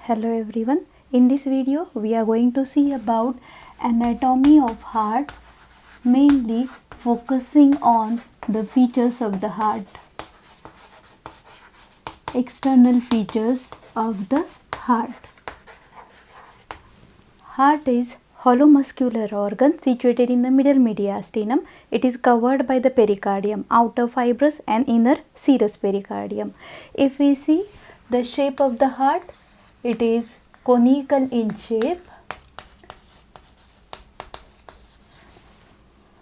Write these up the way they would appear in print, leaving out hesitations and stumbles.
Hello everyone. In this video we are going to see about anatomy of heart, mainly focusing on the features of the heart, external features of the heart. Heart is hollow muscular organ situated in the middle mediastinum. It is covered by the pericardium, outer fibrous and inner serous pericardium. If we see the shape of the heart, it is conical in shape.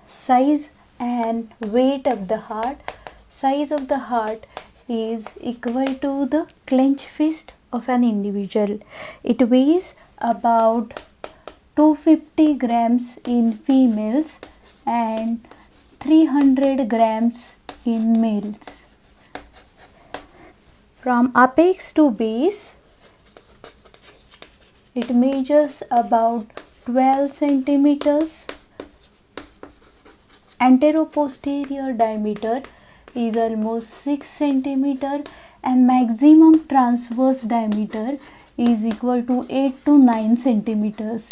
Size and weight of the heart. Size of the heart is equal to the clenched fist of an individual. It weighs about 250 grams in females and 300 grams in males. From apex to base, it measures about 12 centimeters. Anteroposterior diameter is almost 6 centimeter and maximum transverse diameter is equal to 8 to 9 centimeters.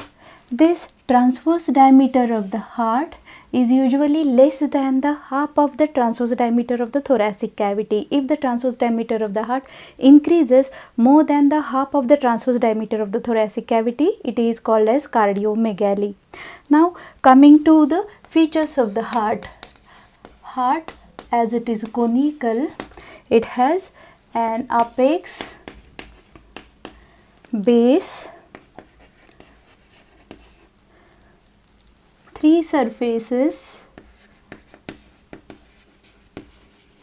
This transverse diameter of the heart is usually less than the half of the transverse diameter of the thoracic cavity. If the transverse diameter of the heart increases more than the half of the transverse diameter of the thoracic cavity, it is called as cardiomegaly. Now coming to the features of the heart. Heart, as it is conical, it has an apex, base, three surfaces,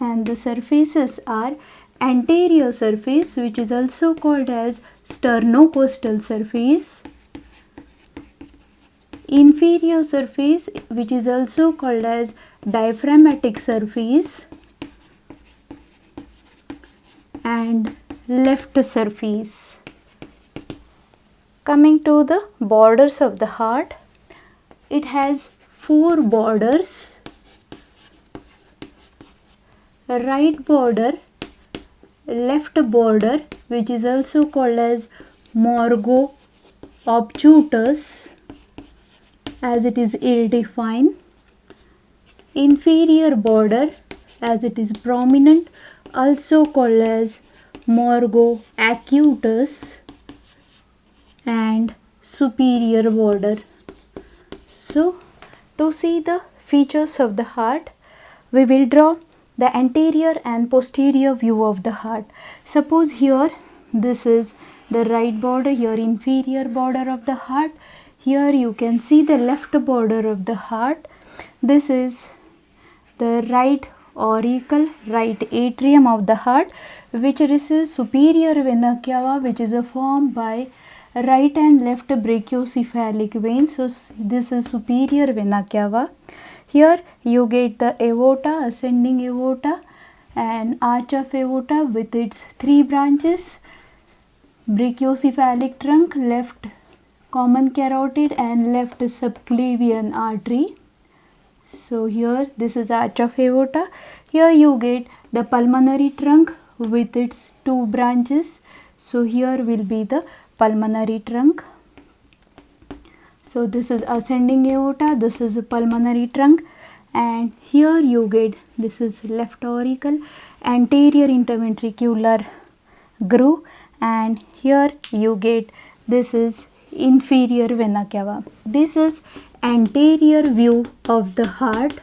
and the surfaces are anterior surface, which is also called as sternocostal surface, inferior surface, which is also called as diaphragmatic surface, and left surface. Coming to the borders of the heart, it has four borders: right border, left border, which is also called as margo obtutus, as it is ill-defined, inferior border, as it is prominent, also called as margo acutus, and superior border. So, to see the features of the heart, we will draw the anterior and posterior view of the heart. Suppose here this is the right border, here inferior border of the heart. Here you can see the left border of the heart. This is the right auricle, right atrium of the heart, which receives superior vena cava, which is formed by right and left brachiocephalic veins. So this is superior vena cava. Here you get the aorta, ascending aorta, and arch of aorta with its three branches: brachiocephalic trunk, left common carotid, and left subclavian artery. So here this is arch of aorta. Here you get the pulmonary trunk with its two branches. So here will be the pulmonary trunk. So this is ascending aorta, this is a pulmonary trunk, and here you get, this is left auricle, anterior interventricular groove, and here you get, this is inferior vena cava. This is anterior view of the heart.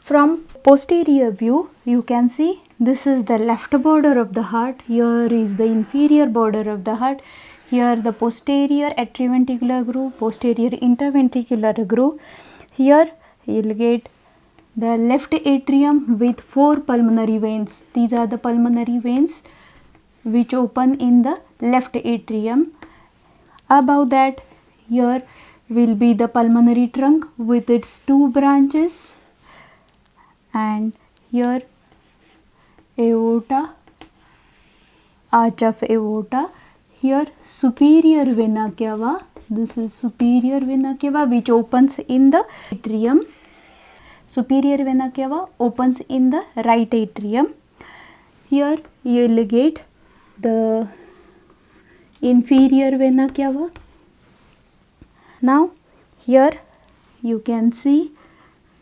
From posterior view, you can see this is the left border of the heart, here is the inferior border of the heart, here the posterior atrioventricular groove, posterior interventricular groove. Here you will get the left atrium with four pulmonary veins. These are the pulmonary veins which open in the left atrium. Above that, here will be the pulmonary trunk with its two branches, and here aorta, arch of aorta. Here superior vena cava, this is superior vena cava which opens in the atrium. Superior vena cava opens in the right atrium. Here you will get the inferior vena cava. Now here you can see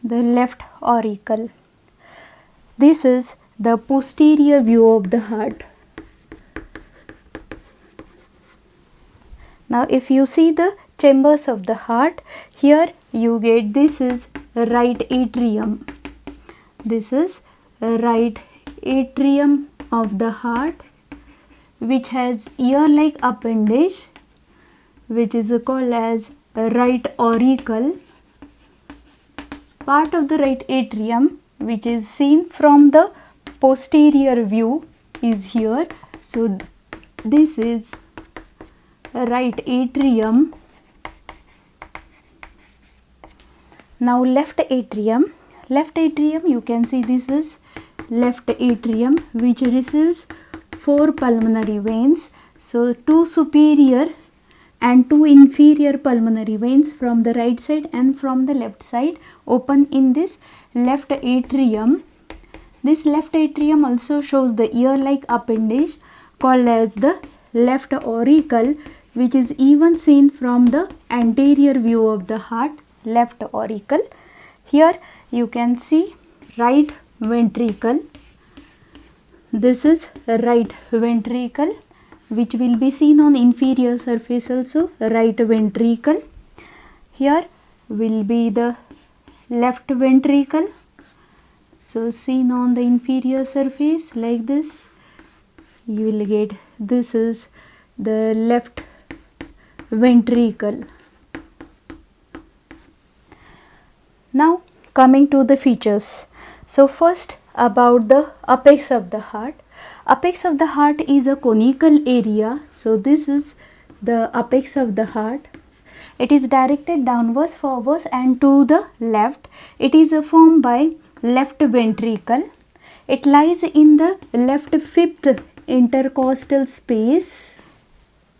the left auricle. This is the posterior view of the heart. Now if you see the chambers of the heart, here you get, this is right atrium. This is right atrium of the heart, which has ear-like appendage, which is called as right auricle. Part of the right atrium which is seen from the posterior view is here. So this is right atrium. Now left atrium. Left atrium, you can see this is left atrium, which receives 4 pulmonary veins. So 2 superior and 2 inferior pulmonary veins from the right side and from the left side open in this left atrium. This left atrium also shows the ear-like appendage called as the left auricle, which is even seen from the anterior view of the heart, left auricle. Here you can see right ventricle. This is right ventricle, which will be seen on inferior surface also, right ventricle. Here will be the left ventricle. So seen on the inferior surface like this, you will get, this is the left ventricle. Now coming to the features. So first about the apex of the heart. Apex of the heart is a conical area. So this is the apex of the heart. It is directed downwards, forwards and to the left. It is formed by left ventricle. It lies in the left fifth intercostal space,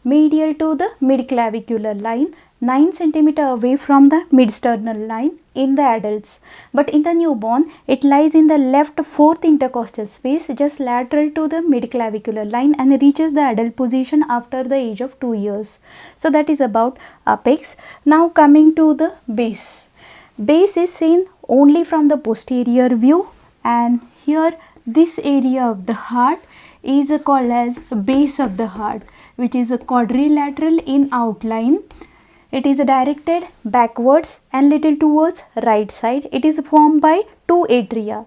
medial to the midclavicular line, 9 cm away from the midsternal line in the adults. But in the newborn, it lies in the left fourth intercostal space, just lateral to the midclavicular line, and reaches the adult position after the age of 2 years. So that is about apex. Now coming to the base. Base is seen only from the posterior view, and here this area of the heart is called as base of the heart, which is a quadrilateral in outline. It is directed backwards and little towards right side. It is formed by 2 atria.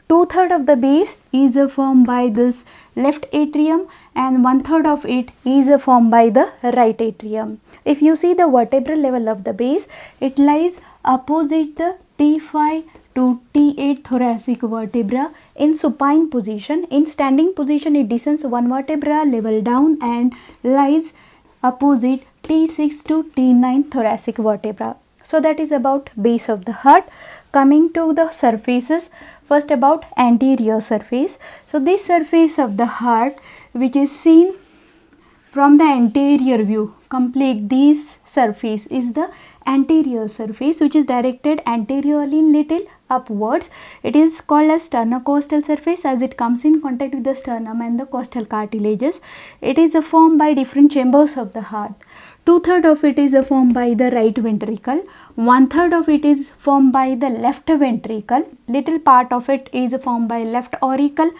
2/3 of the base is formed by this left atrium and 1/3 of it is formed by the right atrium. If you see the vertebral level of the base, it lies opposite the T5 to T8 thoracic vertebra in supine position. In standing position, it descends 1 vertebra level down and lies opposite T6 to T9 thoracic vertebra. So that is about base of the heart. Coming to the surfaces, first about anterior surface. So this surface of the heart, which is seen from the anterior view, complete this surface is the anterior surface, which is directed anteriorly little upwards. It is called as sternocostal surface as it comes in contact with the sternum and the costal cartilages. It is formed by different chambers of the heart. 2/3 of it is formed by the right ventricle, 1/3 of it is formed by the left ventricle, little part of it is formed by left auricle,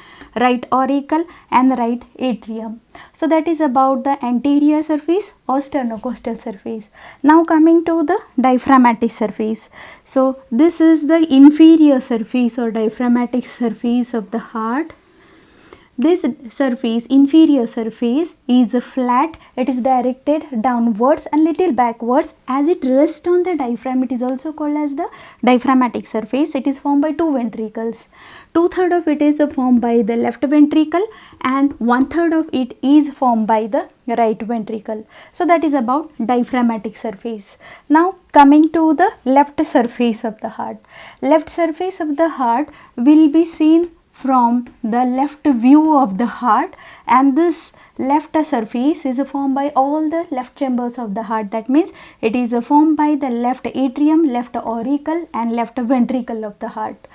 right auricle and right atrium. So that is about the anterior surface or sternocostal surface. Now coming to the diaphragmatic surface. So this is the inferior surface or diaphragmatic surface of the heart. This surface, inferior surface, is flat. It is directed downwards and little backwards as it rests on the diaphragm. It is also called as the diaphragmatic surface. It is formed by 2 ventricles. 2/3 of it is formed by the left ventricle and 1/3 of it is formed by the right ventricle. So that is about diaphragmatic surface. Now coming to the left surface of the heart. Left surface of the heart will be seen from the left view of the heart, and this left surface is formed by all the left chambers of the heart. That means it is formed by the left atrium, left auricle and left ventricle of the heart.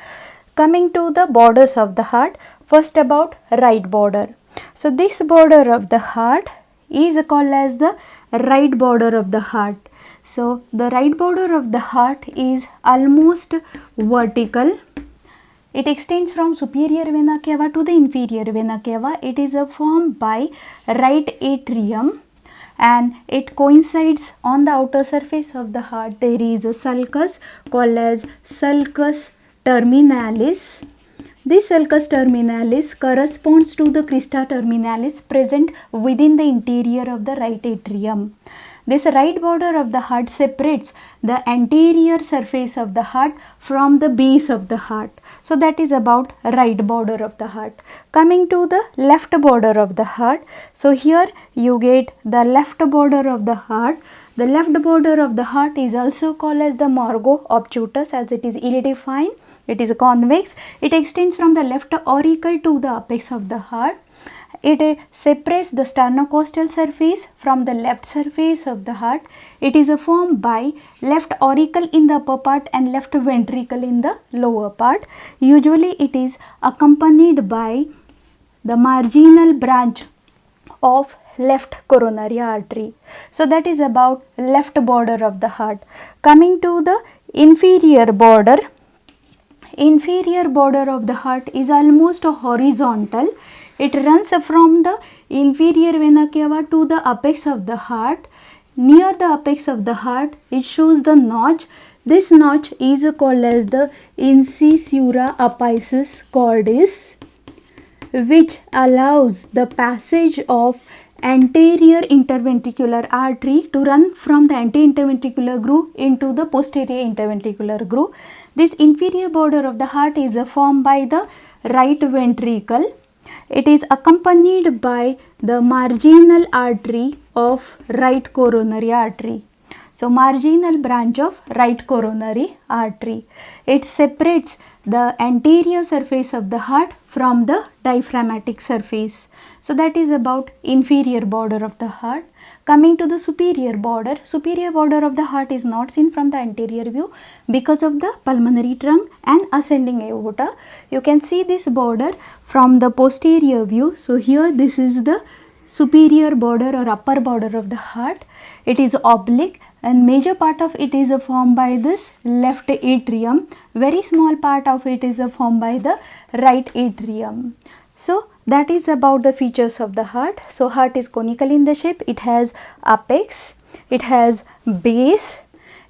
Coming to the borders of the heart, first about right border. So this border of the heart is called as the right border of the heart. So the right border of the heart is almost vertical. It extends from superior vena cava to the inferior vena cava. It is formed by right atrium and it coincides on the outer surface of the heart. There is a sulcus called as sulcus terminalis. This sulcus terminalis corresponds to the crista terminalis present within the interior of the right atrium. This right border of the heart separates the anterior surface of the heart from the base of the heart. So that is about right border of the heart. Coming to the left border of the heart. So here you get the left border of the heart. The left border of the heart is also called as the margo obtutus, as it is ill-defined. It is convex. It extends from the left auricle to the apex of the heart. It separates the sternocostal surface from the left surface of the heart. It is formed by left auricle in the upper part and left ventricle in the lower part. Usually it is accompanied by the marginal branch of left coronary artery. So that is about left border of the heart. Coming to the inferior border. Inferior border of the heart is almost horizontal. It runs from the inferior vena cava to the apex of the heart. Near the apex of the heart, it shows the notch. This notch is called as the incisura apicis cordis, which allows the passage of anterior interventricular artery to run from the anti-interventricular groove into the posterior interventricular groove. This inferior border of the heart is formed by the right ventricle. It is accompanied by the marginal artery of right coronary artery. So marginal branch of right coronary artery. It separates the anterior surface of the heart from the diaphragmatic surface. So that is about inferior border of the heart. Coming to the superior border of the heart is not seen from the anterior view because of the pulmonary trunk and ascending aorta. You can see this border from the posterior view. So here this is the superior border or upper border of the heart. It is oblique and major part of it is formed by this left atrium. Very small part of it is formed by the right atrium. So that is about the features of the heart. So heart is conical in the shape. It has apex, it has base,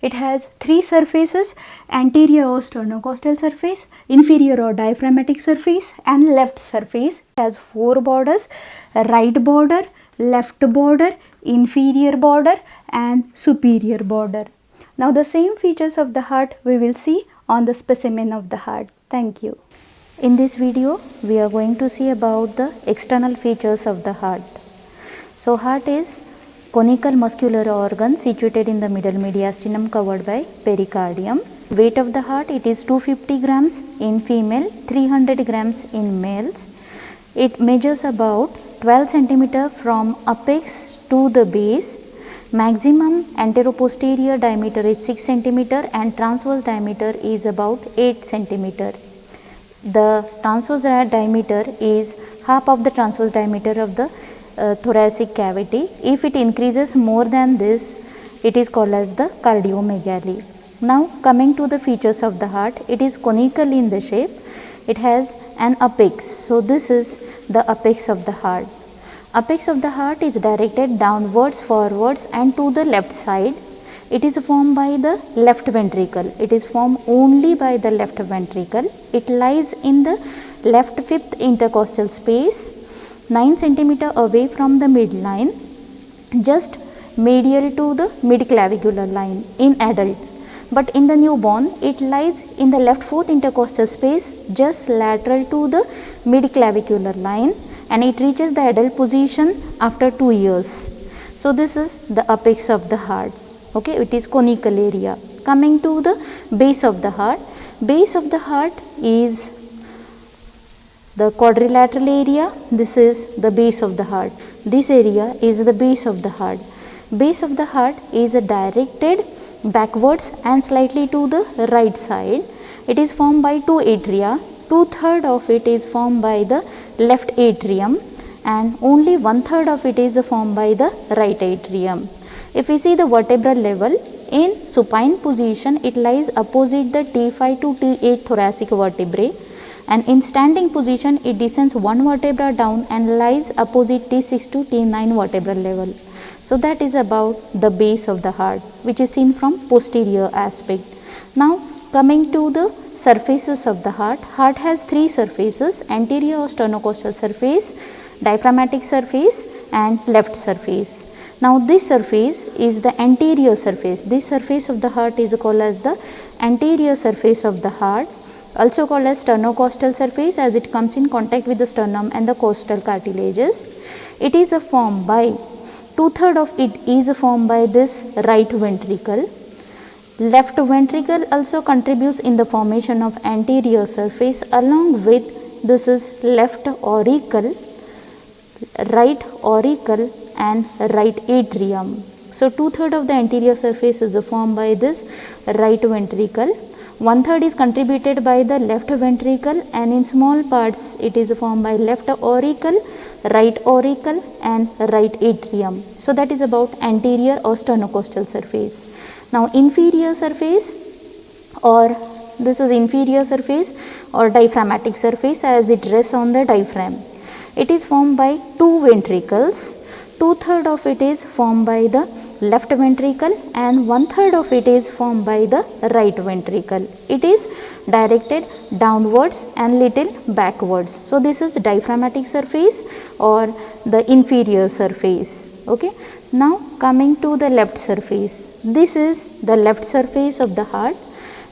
it has three surfaces: anterior or sternocostal surface, inferior or diaphragmatic surface, and left surface. It has four borders: right border, left border, inferior border, and superior border. Now the same features of the heart we will see on the specimen of the heart. Thank you. In this video, we are going to see about the external features of the heart. So heart is conical muscular organ situated in the middle mediastinum covered by pericardium. Weight of the heart, it is 250 grams in female, 300 grams in males. It measures about 12 centimeter from apex to the base. Maximum anteroposterior diameter is 6 centimeter and transverse diameter is about 8 centimeter. The transverse diameter is half of the transverse diameter of the thoracic cavity. If it increases more than this, it is called as the cardiomegaly. Now coming to the features of the heart, it is conical in the shape. It has an apex. So this is the apex of the heart. Apex of the heart is directed downwards, forwards and to the left side. It is formed by the left ventricle. It is formed only by the left ventricle. It lies in the left fifth intercostal space, 9 centimeter away from the midline, just medial to the midclavicular line in adult. But in the newborn, it lies in the left fourth intercostal space, just lateral to the midclavicular line, and it reaches the adult position after 2 years. So this is the apex of the heart. Okay, it is conical area. Coming to the base of the heart. Base of the heart is the quadrilateral area. This is the base of the heart. This area is the base of the heart. Base of the heart is directed backwards and slightly to the right side. It is formed by two atria. 2/3 of it is formed by the left atrium and only 1/3 of it is formed by the right atrium. If we see the vertebral level, in supine position it lies opposite the T5 to T8 thoracic vertebrae, and in standing position it descends one vertebra down and lies opposite T6 to T9 vertebral level. So that is about the base of the heart, which is seen from posterior aspect. Now coming to the surfaces of the heart. Heart has three surfaces: anterior or sternocostal surface, diaphragmatic surface and left surface. Now this surface is the anterior surface. This surface of the heart is called as the anterior surface of the heart, also called as sternocostal surface, as it comes in contact with the sternum and the costal cartilages. It is formed by 2/3 of it is formed by this right ventricle. Left ventricle also contributes in the formation of anterior surface, along with this is left auricle, right auricle and right atrium. So 2/3 of the anterior surface is formed by this right ventricle. 1/3 is contributed by the left ventricle, and in small parts it is formed by left auricle, right auricle and right atrium. So that is about anterior or sternocostal surface. Now inferior surface, or this is inferior surface or diaphragmatic surface, as it rests on the diaphragm. It is formed by two ventricles. 2/3 of it is formed by the left ventricle and 1/3 of it is formed by the right ventricle. It is directed downwards and little backwards. So this is diaphragmatic surface or the inferior surface. Okay. Now coming to the left surface. This is the left surface of the heart.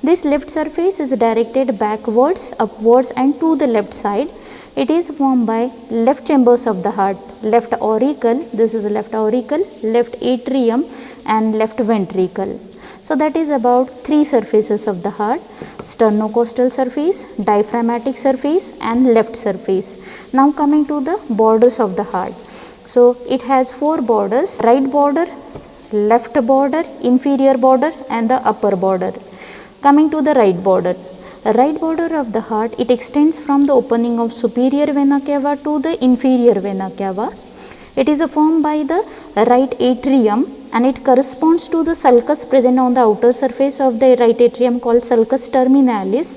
This left surface is directed backwards, upwards and to the left side. It is formed by left chambers of the heart: left auricle, this is left auricle, left atrium and left ventricle. So that is about three surfaces of the heart: sternocostal surface, diaphragmatic surface and left surface. Now coming to the borders of the heart. So it has four borders: right border, left border, inferior border and the upper border. Coming to the right border. The right border of the heart, it extends from the opening of superior vena cava to the inferior vena cava. It is formed by the right atrium and it corresponds to the sulcus present on the outer surface of the right atrium called sulcus terminalis,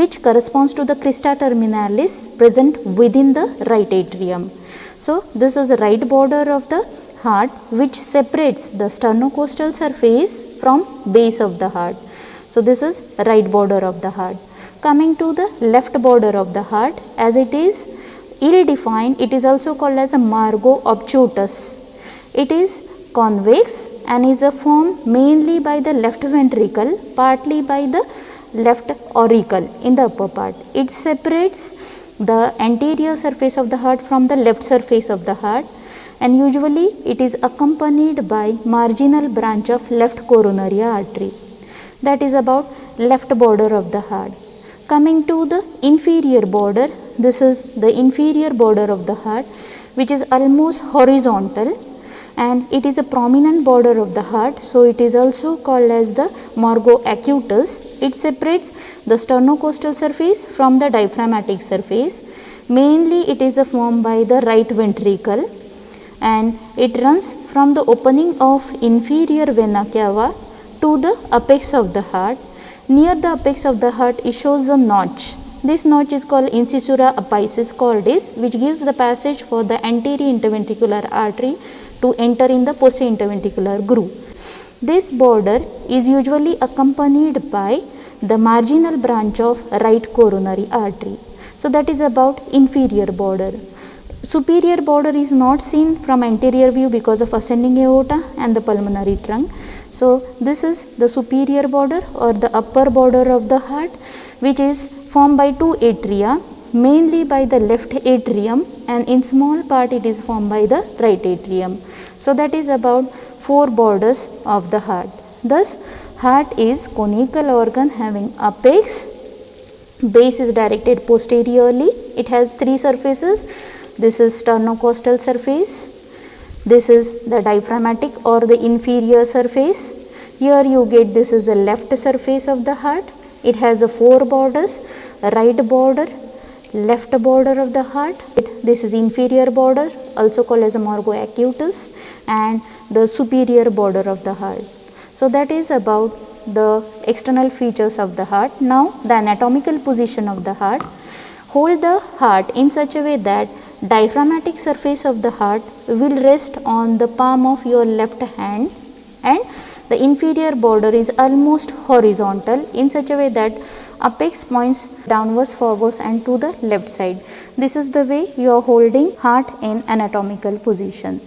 which corresponds to the crista terminalis present within the right atrium. So this is the right border of the heart, which separates the sternocostal surface from base of the heart. So this is right border of the heart. Coming to the left border of the heart, as it is ill defined, it is also called as a margo obtutus. It is convex and is formed mainly by the left ventricle, partly by the left auricle in the upper part. It separates the anterior surface of the heart from the left surface of the heart, and usually it is accompanied by marginal branch of left coronary artery. That is about left border of the heart. Coming to the inferior border, this is the inferior border of the heart, which is almost horizontal and it is a prominent border of the heart. So it is also called as the margo acutus. It separates the sternocostal surface from the diaphragmatic surface. Mainly it is formed by the right ventricle and it runs from the opening of inferior vena cava to the apex of the heart. Near the apex of the heart, it shows a notch. This notch is called incisura apicis cordis, which gives the passage for the anterior interventricular artery to enter in the posterior interventricular groove. This border is usually accompanied by the marginal branch of right coronary artery. So that is about inferior border. Superior border is not seen from anterior view because of ascending aorta and the pulmonary trunk. So this is the superior border or the upper border of the heart, which is formed by two atria, mainly by the left atrium, and in small part it is formed by the right atrium. So that is about four borders of the heart. Thus heart is conical organ having apex, base is directed posteriorly, it has three surfaces. This is sternocostal surface, this is the diaphragmatic or the inferior surface. Here you get this is the left surface of the heart. It has four borders: right border, left border of the heart, this is inferior border, also called as a Morgo acutus, and the superior border of the heart. So that is about the external features of the heart. Now the anatomical position of the heart. Hold the heart in such a way that diaphragmatic surface of the heart will rest on the palm of your left hand, and the inferior border is almost horizontal in such a way that apex points downwards, forwards and to the left side. This is the way you are holding heart in anatomical position.